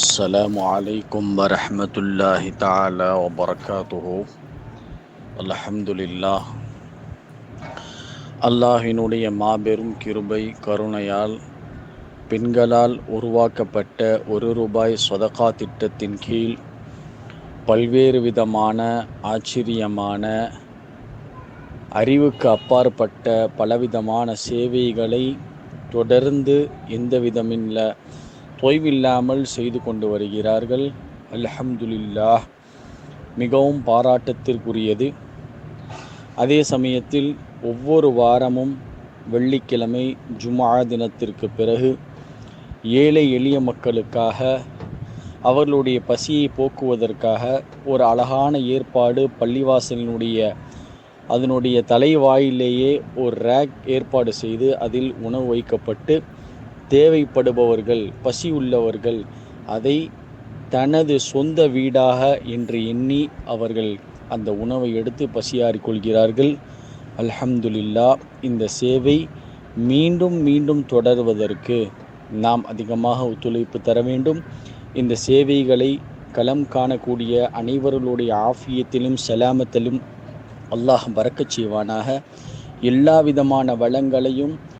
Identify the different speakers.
Speaker 1: السلام عليكم ورحمة الله تعالى وبركاته. الحمد لله. அல்லாஹினுடைய மாபெரும் கிருபை கருணையால் பெண்களால் உருவாக்கப்பட்ட ₹1 சதகா திட்டத்தின் கீழ் பல்வேறு விதமான ஆச்சரியமான அறிவுக்கு அப்பாற்பட்ட பலவிதமான சேவைகளை தொடர்ந்து எந்தவிதமில்ல தொய்வில்லாமல் செய்து கொண்டு வருகிறார்கள். அல்ஹம்துலில்லாஹ், மிகவும் பாராட்டத்திற்குரியது. அதே சமயத்தில் ஒவ்வொரு வாரமும் வெள்ளிக்கிழமை ஜும்ஆ தினத்திற்கு பிறகு ஏழை எளிய மக்களுக்காக அவர்களுடைய பசியை போக்குவதற்காக ஒரு அழகான ஏற்பாடு பள்ளிவாசலினுடைய அதனுடைய தலைவாயிலேயே ஒரு ரேக் ஏற்பாடு செய்து அதில் உணவு வைக்கப்பட்டு தேவைப்படுபவர்கள் பசி உள்ளவர்கள் அதை தனது சொந்த வீடாக என்று எண்ணி அவர்கள் அந்த உணவை எடுத்து பசியாறிக் கொள்கிறார்கள். அல்ஹம்துலில்லாஹ், இந்த சேவை மீண்டும் மீண்டும் தொடர்வதற்கு நாம் அதிகமாக ஒத்துழைப்பு தர வேண்டும். இந்த சேவைகளை களம் காணக்கூடிய அனைவர்களுடைய ஆஃபியத்திலும் சலாமத்திலும் அல்லாஹ் பரக்கச் செய்வானாக. எல்லா விதமான வளங்களையும்